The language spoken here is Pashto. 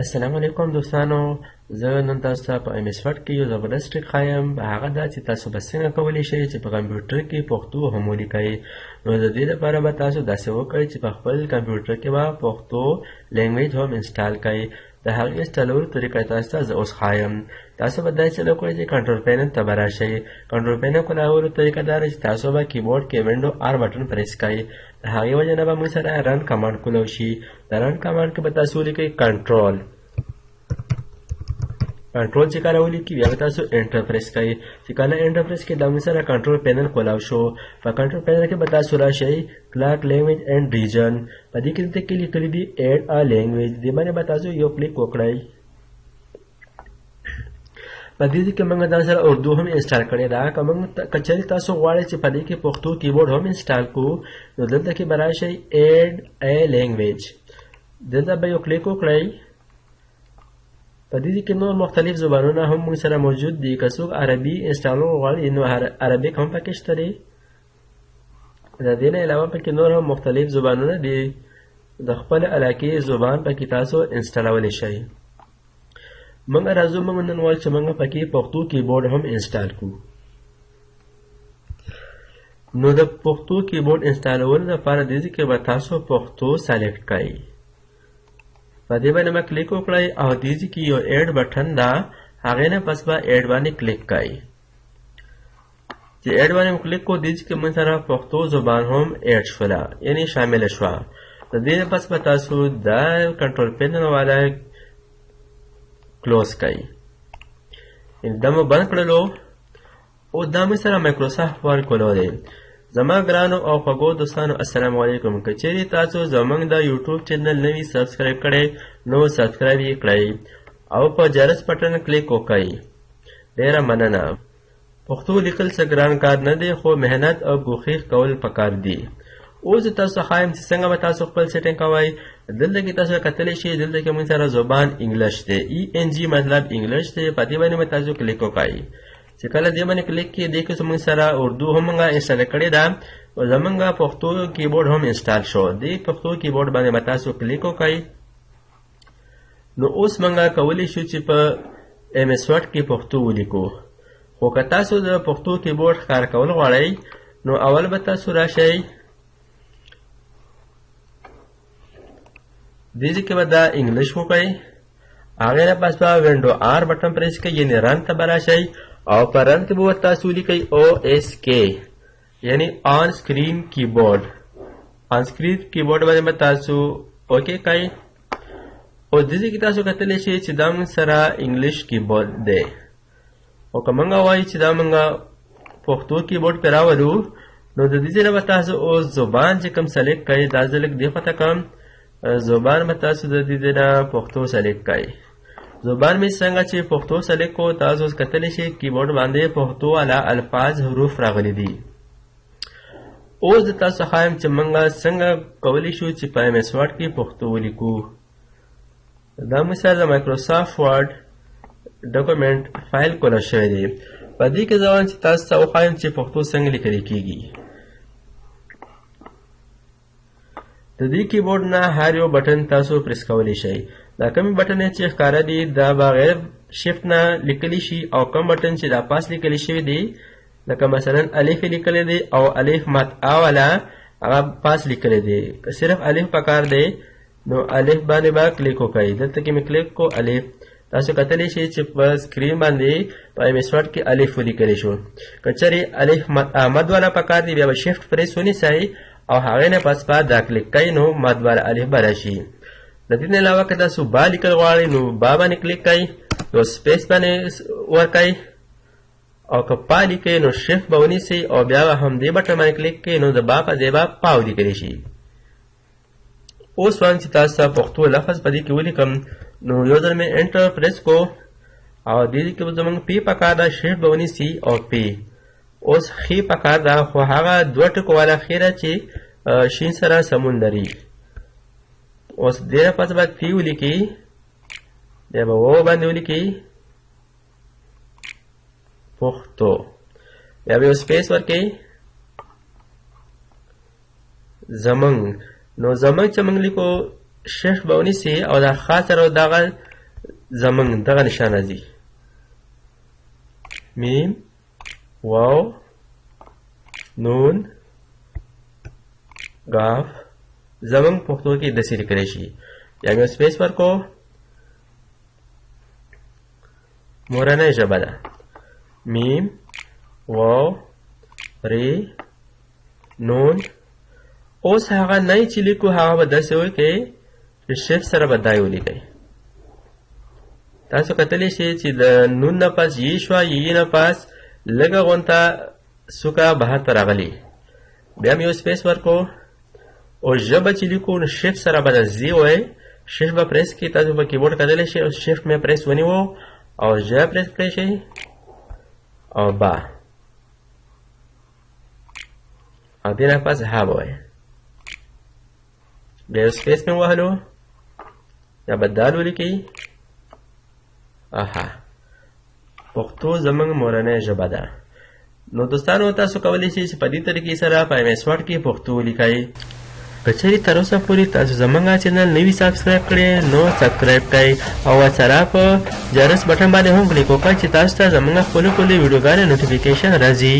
السلام علیکم دوستانو، زه نن تاسو ته په ام اس ورډ کې یو زبردست ټریک ښایم. هغه دا چې تاسو به څنګه کولی شئ چې په کمپیوټر کې پښتو هم ولیکئ. نو د دې لپاره به تاسو داسې وکړئ چې په خپل کمپیوټر کې به پښتو لینګویج هم انسټال کړئ. د هغې انسټالولو طریقه تاسو ته زه اوس ښایم. تاسو به داسې وکړئ چې کنټرول پینل ته به راشئ. کنټرول پینل کولولو طریقه دا ده چې تاسو به کیبورډ کې وینډو آر بټن پریس کړئ. د هغې وجه نه به موږ سره رن کمانډ کولو شي. د رن کمانډ کې به تاسو ولیکئ کنټرول چې کله ولیکي بیا به تاسو انټر پریس کړئ. چې کله انټر پریس کړئ دا موږ سره کنټرول پینل کولاو شو. په کنټرول پینل کې به تاسو راشئ کلاک لینګویج اینډ ریجن. په دې کې دلته کې لیکلي دي ایډ ا لینګویج. دې باندې به تاسو یو کلیک وکړئ. په دې کې موږ دا سره اردو هم انسټال کړی ده. که موږ کچرې تاسو غواړئ چې په دې کې پښتو کیبورډ هم انسټال کړو نو دلته کې به راشئ ایډ ا لینګویج. دلته به یو کلیک وکړئ. په دې کې نور مختلف زبانونه هم موږ سره موجود دي. که څوک عربي انسټالول غواړي نو عربیک هم پکې شته دی. د دې نه علاوه پکې نور هم مختلف زبانونه دي. د خپل علاقې زبان پکې تاسو انسټالولی شئ. موږ راځو موږ نن وایو چې موږ پکې پښتو کیبورډ هم انسټال کړو. نو د پښتو کیبورډ انسټالولو لپاره دې کې به تاسو پښتو سلیکټ کړئ. په دې باندې به کلیک وکړئ او دې کې یو ایډ بټن ده هغې نه پس به ایډ باندې کلیک کړئ. چې ایډ باندې کلیک کړو دې کې موږ سره پښتو زبان هم ایډ شوله یعنی شامله شوه. د دې نه پس به تاسو دا کنټرول پینل والا کلوز کړئ. دا مو بند کړلو او دا موږ سره مایکروسافټ ورډ کولو دی. زما ګرانو او خوږو دوستانو السلام علیکم. که چیرې تاسو زموږ د یوټیوب چینل نوي سبسکرایب کړئ نو سبسکرایب یې کړئ او په جرس بټن کلیک وکړئ. ډیره مننه. پښتو لیکل څه ګران کار نه دی خو محنت او کوښښ کول پکار دي. اوس تاسو ښایم چې څنګه به تاسو خپل سیټینګ کوئ. دلته کې تاسو کتلی شئ دلته کې موږ سره زبان انګلیش دی. ENG مطلب انګلیش دی. په دې باندې به تاسو کلیک وکړئ. چې کله دې باندې کلیک کې دې کې زموږ سره اردو هم موږ انسټال کړې ده او زموږ پښتو کیبورډ هم انسټال شو. دې پښتو کیبورډ باندې به تاسو کلیک وکړئ. نو اوس موږ کولی شو چې په ام اس ورډ کې پښتو ولیکو. خو که تاسو د پښتو کیبورډ ښکار کول غواړئ نو اول به تاسو راشئ دې کې به دا انګلیش وکړئ. هغې نه پس به وینډو آر بټن پریس کړئ یعنې رن ته به راشئ او په رن کې به تاسو ولیکئ OSK یعنی آن سکرین کیبورډ. آن سکرین کیبورډ باندې به تاسو اوکې کړئ. او دې کې تاسو کتلی شئ چې دا موږ سره انګلیش کیبورډ دی. او که موږ وایو چې دا موږ پښتو کیبورډ پرې راولو نو د دې نه به تاسو اوس زبان چې کوم سلیکټ کړئ دا زه لږ دې خواته کړم. زبان به تاسو د دې نه پښتو سلیکټ کړئ. زبان می څنګه چې پښتو سلیکټ کو تاسو کتلی شئ کیبورډ باندې پښتو والا الفاظ حروف راغلي دي. اوس د تاسو ښایم چې موږ څنګه کولی شو چې په ام اس ورډ کې پښتو ولیکو. دا موږ سره د مایکروسافټ ورډ ډاکومنټ فایل کولی شوی دی. په دې کې زه وایم چې تاسو ته وښایم چې پښتو څنګه لیکل کیږي. د دې کیبورډ نه هر یو بټن تاسو پریس کولی شئ. دا کوم بټن چې ښکاره دي دا بغیر شفت نه لیکلی شي او کوم بټن چې دا پاس لیکلی شوی دی لکه مثلا الف لیکلی دی او الف مات ا والا هغه پاس لیکلی دی. که صرف الف پکار دی نو الف باندې به کلیک وکړئ. دلته کې مې کلیک کو الف. تاسو کتلی شئ چې په سکرین باندې په ام اس ورډ کې الف ولیکلی شو. که چېرې الف مد والا پکار دی بیا به شفت پریس ونیسئ او هغې نه پس به دا کلیک کوئ نو مد والا الف به راشي. د دې نه علاوه که تاسو با لیکل غواړئ نو با باندې کلیک کوئ یو سپیس باندې ورکوئ او که پا لیکئ نو شفت به ونیسئ او بیا به همدې بټن باندې کلیک کوئ نو د با په ځای به پا ولیکلی شي. اوس وایم چې تاسو ته پښتو لفظ په دې کې ولیکم نو یو ځل مې انټر پریس کو او دې کې به زموږ پی پکار ده شفت به ونیسئ او پی. اوس خی پکار ده خو هغه دوه ټکو والا خی ده چې شین سره سمون لري. اوس دې نه پس به پی ولیکئ بیا به و باندې ولیکئ پښتو. بیا به یو سپیس ورکئ زموږ. نو زموږ چې موږ لیکو شیفت به ونیسئ او دا خ سره دغه زمونږ دغه نشان راځي میم واو نون قاف زمونږ پښتو کې داسې لیکلی شي یا مې سپیس ورکو مورنۍ ژبه ده میم واو ری نون اوس هغه نه چې لیکو هغه به داسې وکړئ چې شیفت سره به دا یې ولیکئ تاسو کتلی شئ چې د نون نه پس یې شوه یې نه پس لږه غونته سوکه بهر ته راغلي بیا مې یو سپیس ورکو او ژبه چې لیکو نو شیفت سره به د زی وایئ شیفت به پریس کړئ تاسو په کیبورډ کتلی شئ شیفت مې پریس ونیو او ژ پریس کړی شئ او با او دې نه پس ها به وایئ بیا یو سپیس مې ووهلو یا به دال ولیکئ اها پښتو زموږ مورنۍ ژبه ده نو دوستانو تاسو کولی شئ چې په دې طریقې سره په MS Word کې پښتو ولیکئ که چېرې تر اوسه پورې تاسو زموږ چینل نه وي سبسکرایب کړی نو سبسکرایب کړئ او ورسره په جرس بټن باندې هم کلیک وکړئ چې تاسو ته زموږ خپلې ویډیوګانې نوټیفیکیشن راځي